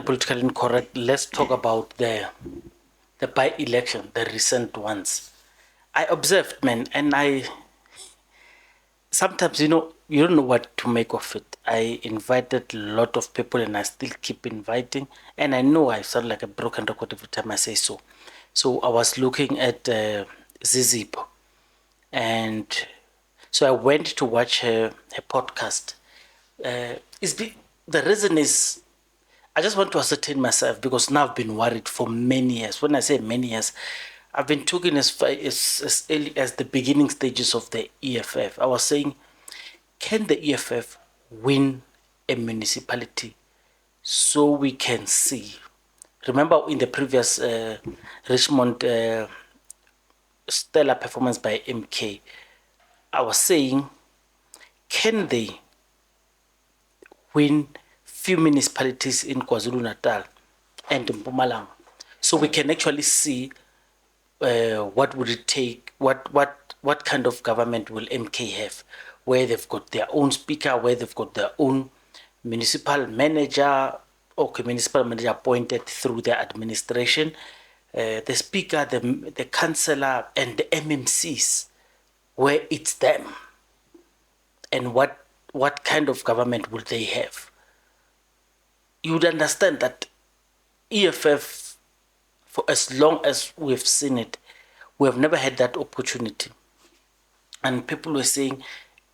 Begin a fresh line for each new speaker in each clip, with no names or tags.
Politically incorrect. Let's talk about the by-election, the recent ones. I observed, man, and I sometimes, you don't know what to make of it. I invited a lot of people and I still keep inviting, and I know I sound like a broken record every time I say so. So I was looking at Zizipo, and so I went to watch her podcast. The reason is I just want to ascertain myself, because now I've been worried for many years. When I say many years, I've been talking as early as the beginning stages of the EFF. I was saying, can the EFF win a municipality so we can see? Remember in the previous Richmond stellar performance by MK, I was saying, can they win few municipalities in KwaZulu-Natal and Mpumalanga, so we can actually see what would it take, what kind of government will MK have, where they've got their own speaker, where they've got their own municipal manager, municipal manager appointed through their administration, the speaker, the councillor, and the MMCs, where it's them, and what kind of government will they have. You would understand that EFF, for as long as we've seen it, we have never had that opportunity. And people were saying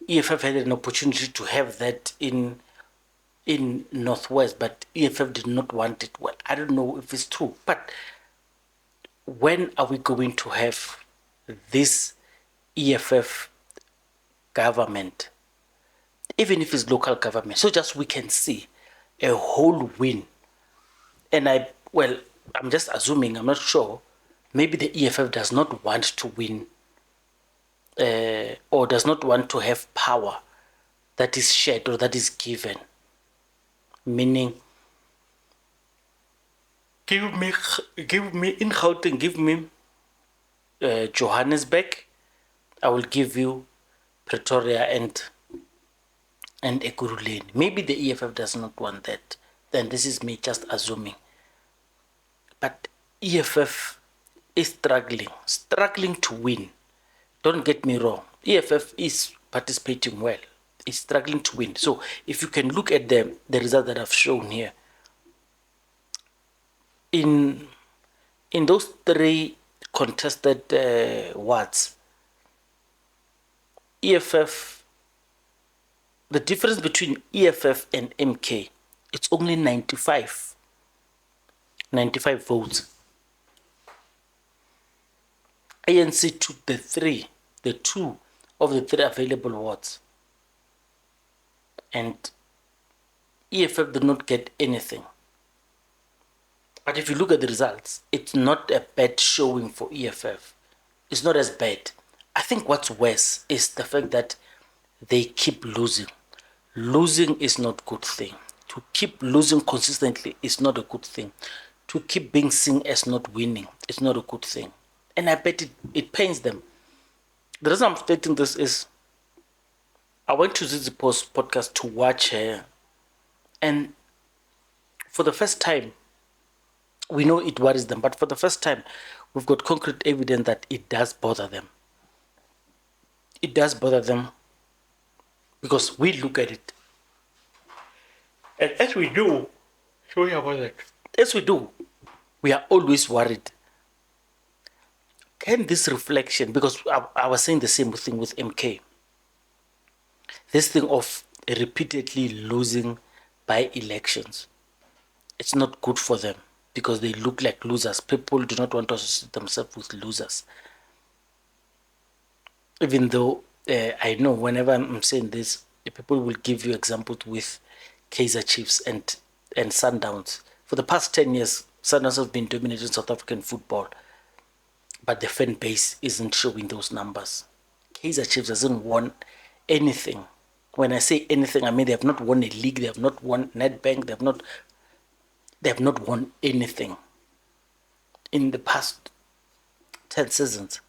EFF had an opportunity to have that in Northwest, but EFF did not want it. Well, I don't know if it's true, but when are we going to have this EFF government, even if it's local government, so just we can see a whole win? And I'm just assuming, I'm not sure, maybe the EFF does not want to win or does not want to have power that is shared or that is given. Meaning, give me in Gauteng, give me Johannesburg, I will give you Pretoria and Ekurhuleni. Maybe the EFF does not want that. Then this is me just assuming. But EFF is struggling to win. Don't get me wrong. EFF is participating well. It's struggling to win. So if you can look at the result that I've shown here, in those three contested wards, EFF, the difference between EFF and MK, it's only 95 votes. ANC took the two of the three available wards, and EFF did not get anything. But if you look at the results, it's not a bad showing for EFF. It's not as bad. I think what's worse is the fact that they keep losing. Losing is not a good thing. To keep losing consistently is not a good thing. To keep being seen as not winning is not a good thing. And I bet it pains them. The reason I'm stating this is I went to Zizipo's podcast to watch her, and for the first time, we know it worries them, but for the first time, we've got concrete evidence that it does bother them. it does bother them because we look at it. And as we do, sorry about that. As we do, we are always worried. Can this reflection, because I was saying the same thing with MK, this thing of repeatedly losing by elections, it's not good for them because they look like losers. People do not want to associate themselves with losers. Even though I know whenever I'm saying this, people will give you examples with Kaizer Chiefs and Sundowns. For the past 10 years, Sundowns have been dominating South African football, but the fan base isn't showing those numbers. Kaizer Chiefs hasn't won anything. When I say anything, I mean they have not won a league, they have not won Nedbank, they have not won anything in the past 10 seasons.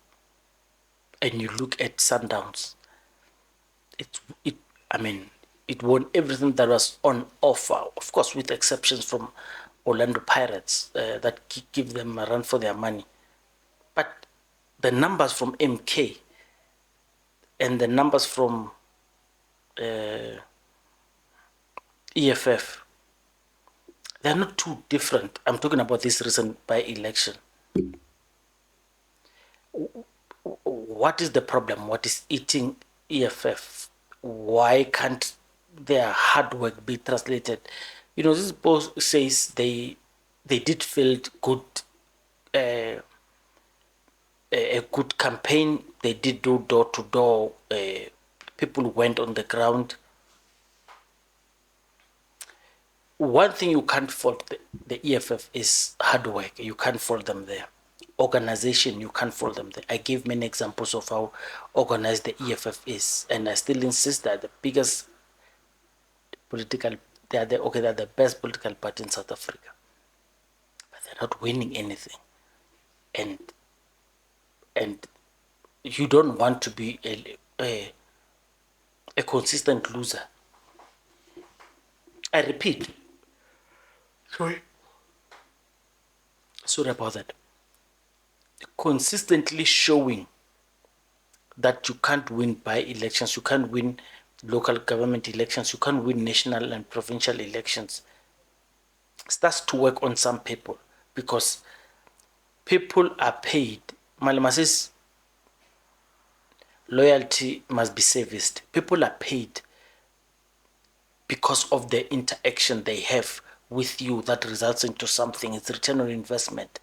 And you look at Sundowns, it won everything that was on offer, of course, with exceptions from Orlando Pirates that give them a run for their money. But the numbers from MK and the numbers from EFF, they're not too different. I'm talking about this recent by-election. What is the problem? What is eating EFF? Why can't their hard work be translated? You know, this post says they did feel good, a good campaign. They did do door to door. People went on the ground. One thing you can't fault the EFF is hard work. You can't fault them there. Organization, you can't fault them there. I gave many examples of how organized the EFF is, and I still insist that the biggest political, they're the best political party in South Africa, but they're not winning anything, and you don't want to be a consistent loser. I repeat, sorry about that. Consistently showing that you can't win by elections, you can't win local government elections, you can't win national and provincial elections, starts to work on some people because people are paid. Malema says loyalty must be serviced. People are paid because of the interaction they have with you that results into something. It's return on investment.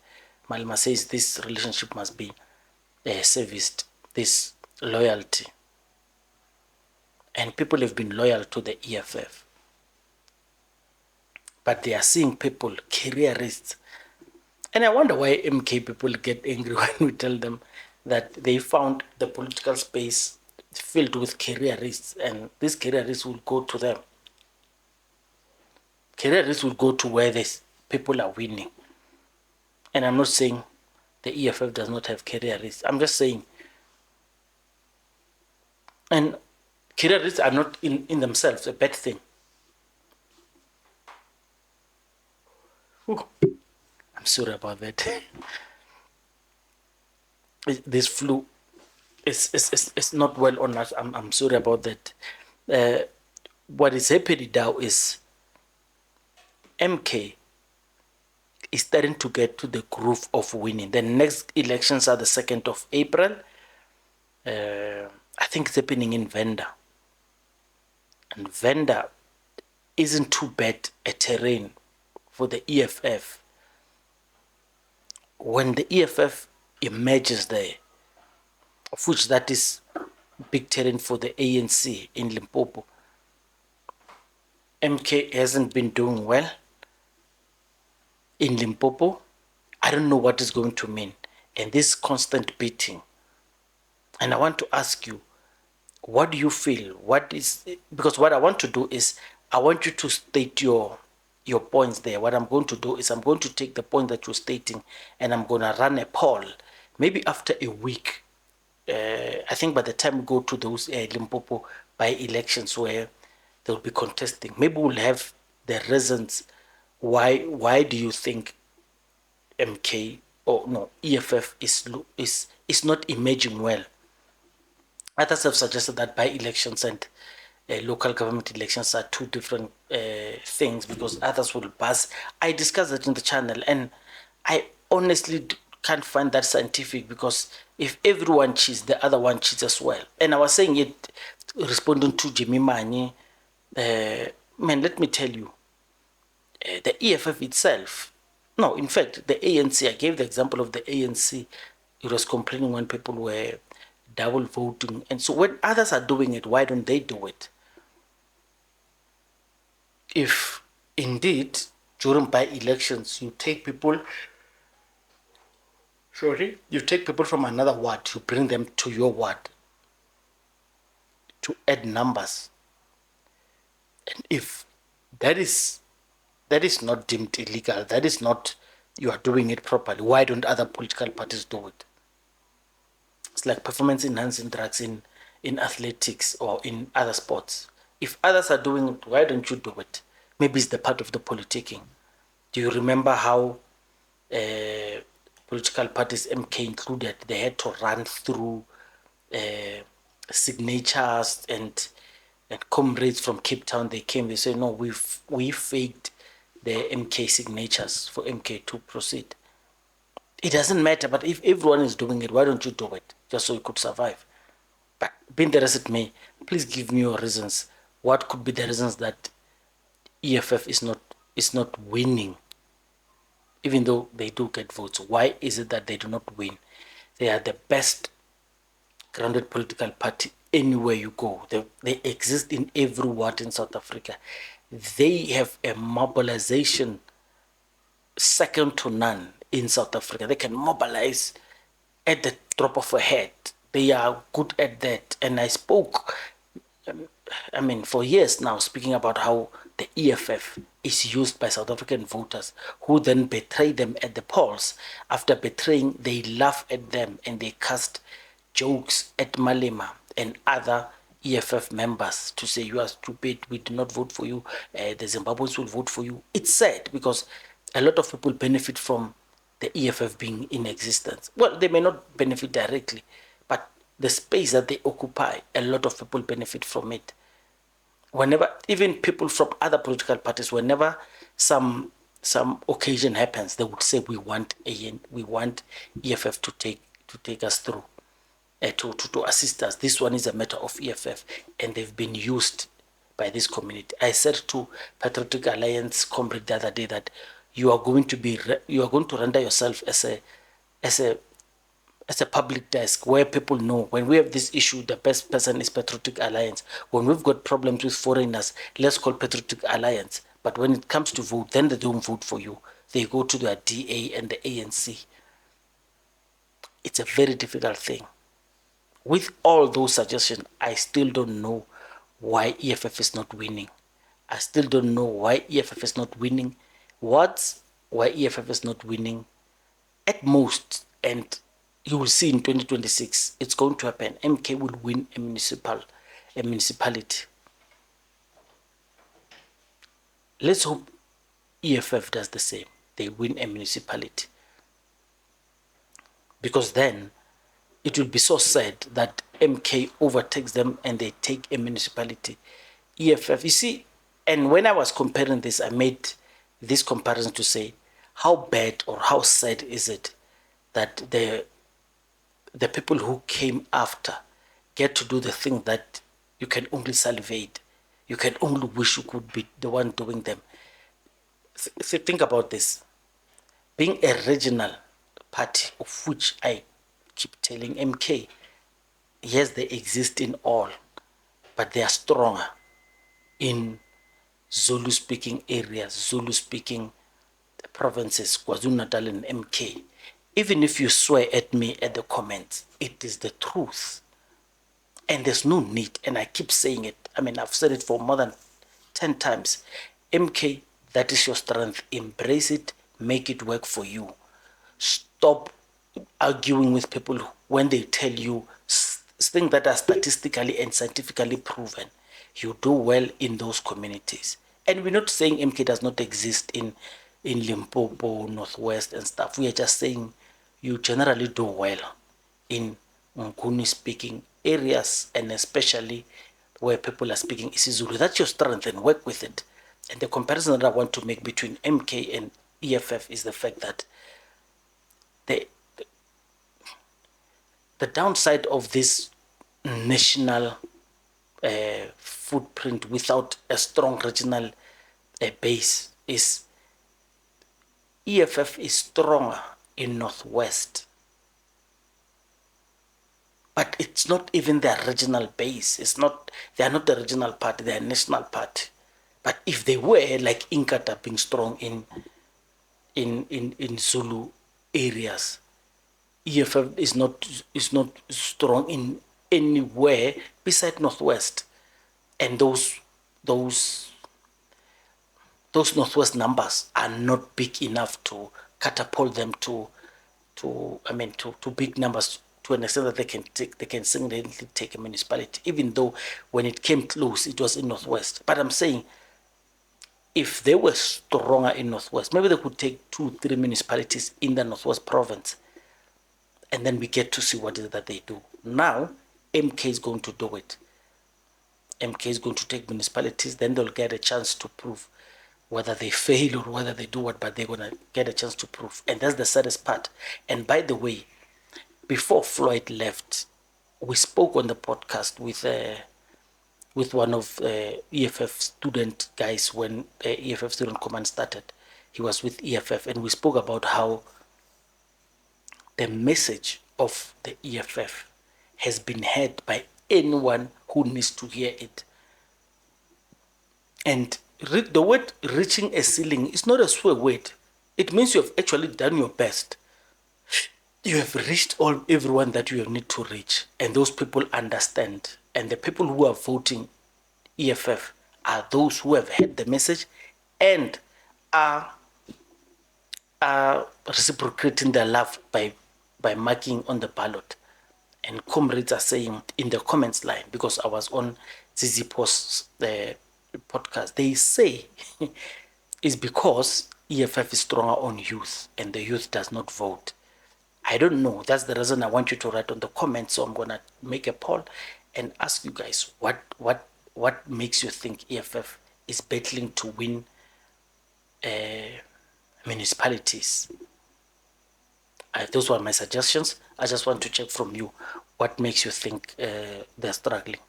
Malema says this relationship must be serviced, this loyalty. And people have been loyal to the EFF. But they are seeing people, careerists. And I wonder why MK people get angry when we tell them that they found the political space filled with careerists, and these careerists will go to them. Careerists will go to where these people are winning. And I'm not saying the EFF does not have careerists. I'm just saying, and careerists are not in themselves a bad thing. Ooh, I'm sorry about that. This flu is not well on us. I'm sorry about that. What is happening now is MK is starting to get to the groove of winning. The next elections are the 2nd of April. I think it's happening in Venda. And Venda isn't too bad a terrain for the EFF. When the EFF emerges there, of which that is big terrain for the ANC in Limpopo, MK hasn't been doing well in Limpopo. I don't know what it's going to mean. And this constant beating. And I want to ask you, what do you feel? Because what I want to do is I want you to state your points there. What I'm going to do is I'm going to take the point that you're stating and I'm going to run a poll. Maybe after a week, I think by the time we go to those Limpopo by-elections where they'll be contesting, maybe we'll have the reasons why do you think MK or no EFF is not emerging well. Others have suggested that by-elections and local government elections are two different things because others will buzz. I discussed it in the channel, and I honestly can't find that scientific, because if everyone cheats, the other one cheats as well. And I was saying it, responding to Jimmy Mani, man, let me tell you, the EFF itself, no, in fact, the ANC, I gave the example of the ANC. It was complaining when people were double voting. And so when others are doing it, why don't they do it? If indeed during by-elections you take people, sorry, you take people from another ward, you bring them to your ward to add numbers, and if that is not deemed illegal, that is not, you are doing it properly, why don't other political parties do it? It's like performance enhancing drugs in athletics or in other sports. If others are doing it, why don't you do it? Maybe it's the part of the politicking. Do you remember how political parties, MK included, they had to run through uh, signatures, and comrades from Cape Town, they came, they said, no, we faked the MK signatures for MK to proceed. It doesn't matter, but if everyone is doing it, why don't you do it? Just so you could survive. But being the as it may, please give me your reasons. What could be the reasons that EFF is not winning, even though they do get votes? Why is it that they do not win? They are the best grounded political party anywhere you go. They exist in every ward in South Africa. They have a mobilization second to none in South Africa. They can mobilize at the drop of a hat. They are good at that. And I spoke, for years now, speaking about how the EFF is used by South African voters who then betray them at the polls. After betraying, they laugh at them and they cast jokes at Malema and other EFF members to say, you are stupid, we do not vote for you, the Zimbabweans will vote for you. It's sad because a lot of people benefit from the EFF being in existence. Well, they may not benefit directly, but the space that they occupy, a lot of people benefit from it. Whenever, even people from other political parties, whenever some occasion happens, they would say, we want EFF to take us through, to assist us. This one is a matter of EFF, and they've been used by this community. I said to Patriotic Alliance comrade the other day that you are going to render yourself as a public desk where people know when we have this issue, the best person is Patriotic Alliance. When we've got problems with foreigners, let's call Patriotic Alliance. But when it comes to vote, then they don't vote for you. They go to their DA and the ANC. It's a very difficult thing. With all those suggestions, I still don't know why EFF is not winning. I still don't know why EFF is not winning. Why EFF is not winning at most, and you will see in 2026, it's going to happen. MK will win a municipality. Let's hope EFF does the same. They win a municipality. Because then it will be so sad that MK overtakes them and they take a municipality. EFF, you see, and when I was comparing this, I made this comparison to say, how bad or how sad is it that the people who came after get to do the thing that you can only salivate. You can only wish you could be the one doing them. Think about this. Being a regional party, of which I keep telling MK, yes, they exist in all, but they are stronger in Zulu-speaking areas, Zulu-speaking provinces, KwaZulu-Natal and MK. Even if you swear at me at the comments, it is the truth. And there's no need, and I keep saying it. I've said it for more than 10 times. MK, that is your strength. Embrace it, make it work for you. Stop arguing with people when they tell you things that are statistically and scientifically proven. You do well in those communities. And we're not saying MK does not exist in Limpopo, Northwest and stuff. We are just saying you generally do well in Nguni speaking areas, and especially where people are speaking isiZulu. That's your strength, and work with it. And the comparison that I want to make between MK and EFF is the fact that the the downside of this national footprint without a strong regional base is EFF is stronger in Northwest, but it's not even their regional base. It's not, they are not the regional party, they are a national party. But if they were like Inkatha being strong in Zulu areas, EFF is not strong in anywhere beside Northwest. And those Northwest numbers are not big enough to catapult them to big numbers, to an extent that they can single-handedly take a municipality, even though when it came close, it was in Northwest. But I'm saying, if they were stronger in Northwest, maybe they could take 2-3 municipalities in the Northwest province, and then we get to see what is it that they do. Now, MK is going to do it. MK is going to take municipalities, then they'll get a chance to prove whether they fail or whether they do what, but they're going to get a chance to prove. And that's the saddest part. And by the way, before Floyd left, we spoke on the podcast with one of EFF student guys when EFF Student Command started. He was with EFF, and we spoke about how the message of the EFF has been heard by anyone who needs to hear it. And the word reaching a ceiling is not a swear word. It means you have actually done your best. You have reached everyone that you need to reach, and those people understand. And the people who are voting EFF are those who have heard the message and are reciprocating their love by marking on the ballot. And comrades are saying in the comments line, because I was on ZZ Post's podcast, they say it's because EFF is stronger on youth and the youth does not vote. I don't know. That's the reason I want you to write on the comments. So I'm gonna make a poll and ask you guys what makes you think EFF is battling to win municipalities. Those were my suggestions. I just want to check from you what makes you think they're struggling.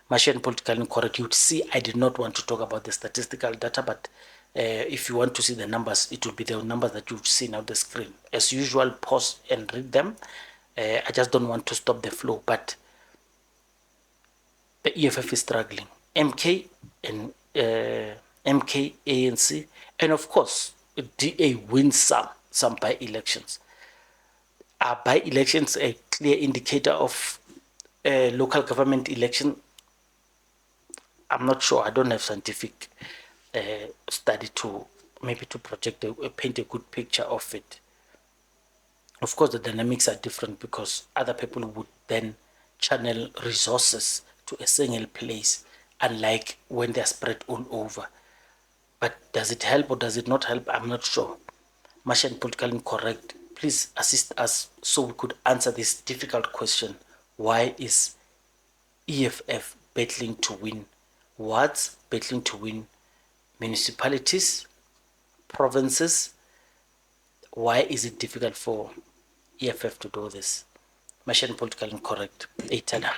Machine politically incorrect. You'd see I did not want to talk about the statistical data, but if you want to see the numbers, it will be the numbers that you've seen on the screen. As usual, pause and read them. I just don't want to stop the flow, but the EFF is struggling. MK and MK, ANC, and of course, DA wins some by-elections. Are by-elections a clear indicator of local government election? I'm not sure. I don't have scientific study to maybe to project paint a good picture of it. Of course, the dynamics are different because other people would then channel resources to a single place, unlike when they're spread all over. But does it help or does it not help? I'm not sure. Martian politically incorrect. Please assist us so we could answer this difficult question. Why is EFF battling to win? What's battling to win? Municipalities, provinces. Why is it difficult for EFF to do this? Machine politically incorrect. Eitana.